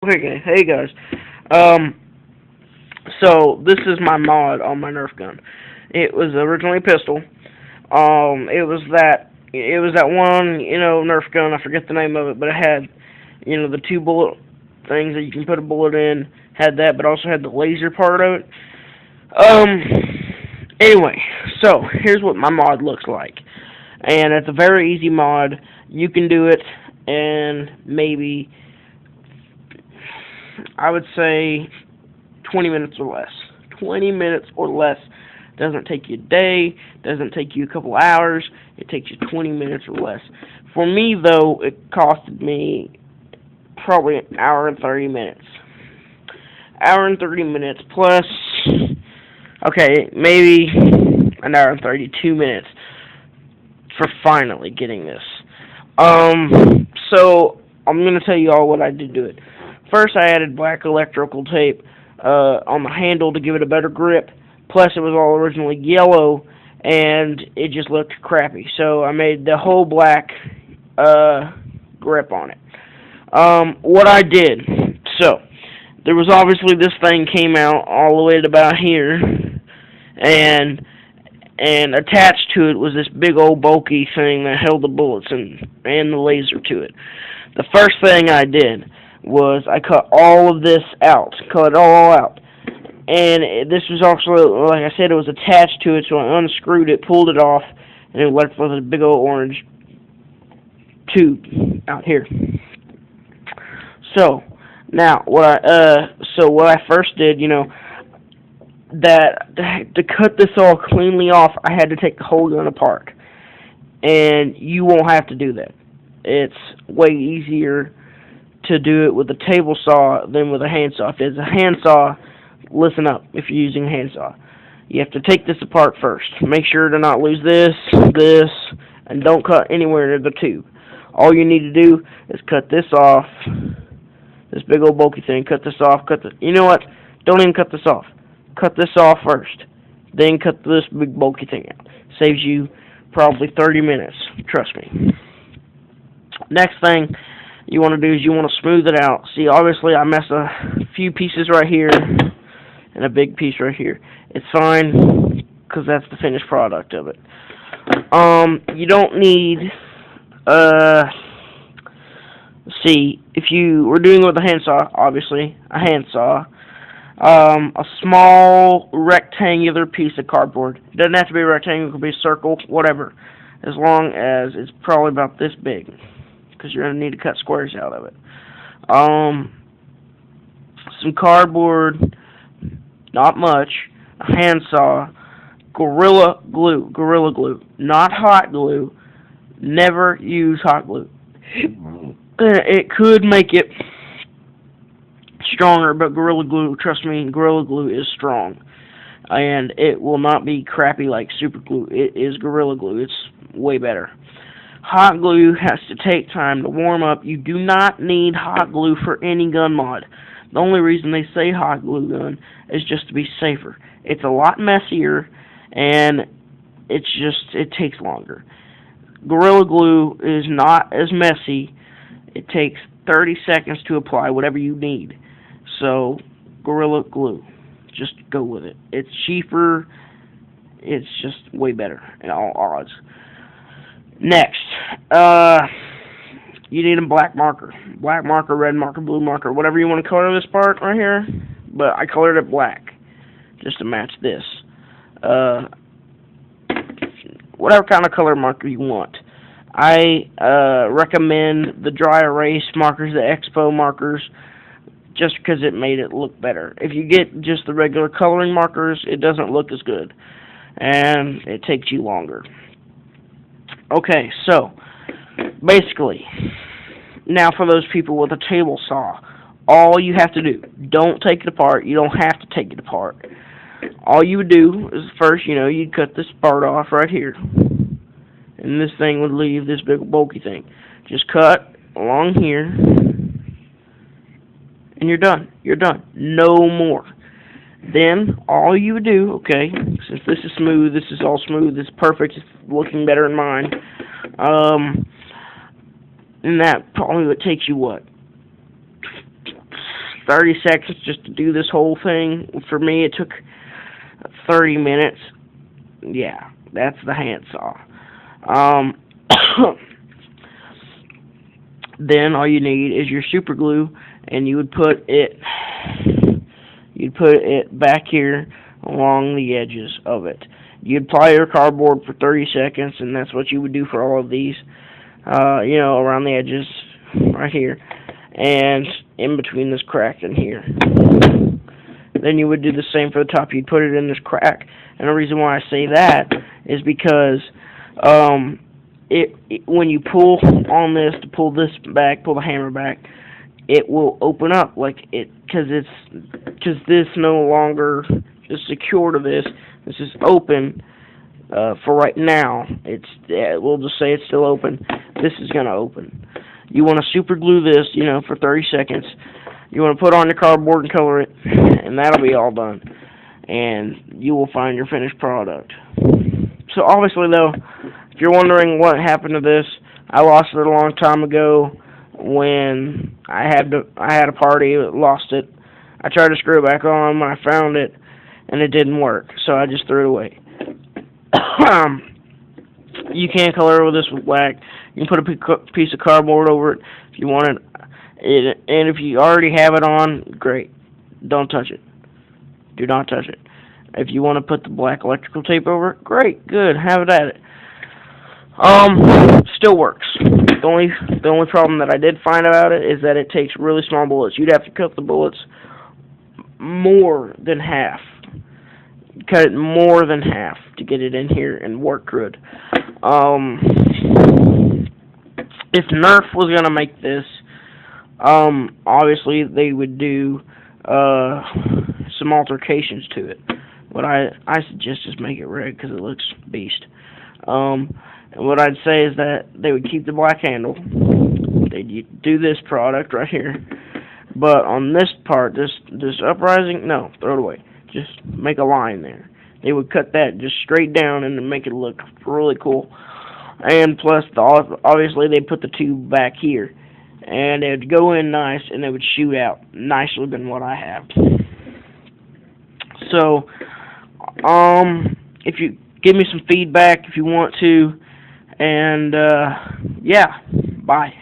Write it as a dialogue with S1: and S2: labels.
S1: Okay, hey guys. Um, so this is my mod on my Nerf gun. It was originally a pistol. It was that one, Nerf gun. I forget the name of it, but it had, the two bullet things that you can put a bullet in. Had that, but also had the laser part of it. Um. Anyway, so here's what my mod looks like, and it's a very easy mod. You can do it in maybe, I would say, 20 minutes or less. 20 minutes or less. Doesn't take you a day, doesn't take you a couple hours, it takes you 20 minutes or less. For me, though, it costed me probably an hour and 30 minutes. Hour and 30 minutes plus, okay, maybe an hour and 32 minutes for finally getting this. So I'm going to tell you all what I did to it. First, I added black electrical tape on the handle to give it a better grip. Plus, it was all originally yellow, and it just looked crappy. So I made the whole black grip on it. What I did, so there was obviously this thing came out all the way to about here, and attached to it was this big old bulky thing that held the bullets and the laser to it. The first thing I did was I cut all of this out, cut it all out. And this was also, like I said, it was attached to it, so I unscrewed it, pulled it off, and it left with a big old orange tube out here. So now what I first did, that to cut this all cleanly off, I had to take the whole gun apart, and you won't have to do that. It's way easier to do it with a table saw than with a handsaw. If it's a handsaw, listen up. If you're using a handsaw, you have to take this apart first. Make sure to not lose this, and don't cut anywhere near the tube. All you need to do is cut this off. This big old bulky thing. Cut this off. You know what? Don't even cut this off. Cut this off first. Then cut this big bulky thing out. Saves you probably 30 minutes. Trust me. Next thing you want to do is you want to smooth it out. See, obviously I messed a few pieces right here and a big piece right here. It's fine because that's the finished product of it. You don't need, see, if you were doing it with a handsaw, obviously, a handsaw, a small rectangular piece of cardboard. It doesn't have to be a rectangle, it could be a circle, whatever, as long as it's probably about this big, because you're going to need to cut squares out of it. Some cardboard, not much, a handsaw, Gorilla Glue, not hot glue. Never use hot glue. It could make it stronger, but Gorilla Glue, trust me, Gorilla Glue is strong. And it will not be crappy like super glue. It is Gorilla Glue. It's way better. Hot glue has to take time to warm up. You do not need hot glue for any gun mod. The only reason they say hot glue gun is just to be safer. It's a lot messier, and it takes longer. Gorilla Glue is not as messy. It takes 30 seconds to apply whatever you need. So, Gorilla Glue. Just go with it. It's cheaper. It's just way better in all odds. Next, you need a black marker. Black marker, red marker, blue marker, whatever you want to color this part right here. But I colored it black just to match this. Whatever kind of color marker you want. I recommend the dry erase markers, the Expo markers, just because it made it look better. If you get just the regular coloring markers, it doesn't look as good, and it takes you longer. Okay, so, basically, now for those people with a table saw, all you have to do, don't take it apart, you don't have to take it apart. All you would do is first, you'd cut this part off right here, and this thing would leave this big bulky thing. Just cut along here, and you're done. You're done. No more. Then, all you would do, okay, since this is smooth, this is all smooth, it's perfect, it's looking better than mine, and that probably would take you, what, 30 seconds just to do this whole thing. For me, it took 30 minutes. Yeah, that's the handsaw. Um, then all you need is your super glue, and you'd put it back here along the edges of it. You'd apply your cardboard for 30 seconds, and that's what you would do for all of these, around the edges right here, and in between this crack in here. Then you would do the same for the top. You'd put it in this crack, and the reason why I say that is because when you pull on this to pull this back, pull the hammer back, it will open up because this no longer is secure to this. This is open for right now. We'll just say it's still open. This is gonna open. You want to super glue this, for 30 seconds. You want to put on your cardboard and color it, and that'll be all done. And you will find your finished product. So obviously, though, if you're wondering what happened to this, I lost it a long time ago when I had a party, lost it. I tried to screw it back on when I found it, and it didn't work, so I just threw it away. You can color with this with black. You can put a piece of cardboard over it if you want it, and if you already have it on, great. Don't touch it. Do not touch it. If you want to put the black electrical tape over it, great, good, have it at it. Still works. The only problem that I did find about it is that it takes really small bullets. You'd have to cut the bullets more than half. Cut it more than half to get it in here and work good. If Nerf was gonna make this, obviously they would do some altercations to it. What I suggest is make it red because it looks beast. And what I'd say is that they would keep the black handle. They'd do this product right here, but on this part, this uprising, no, throw it away. Just make a line there. They would cut that just straight down and make it look really cool. And plus, obviously, they put the tube back here, and it would go in nice, and it would shoot out nicer than what I have. So, if you give me some feedback if you want to, and yeah, bye.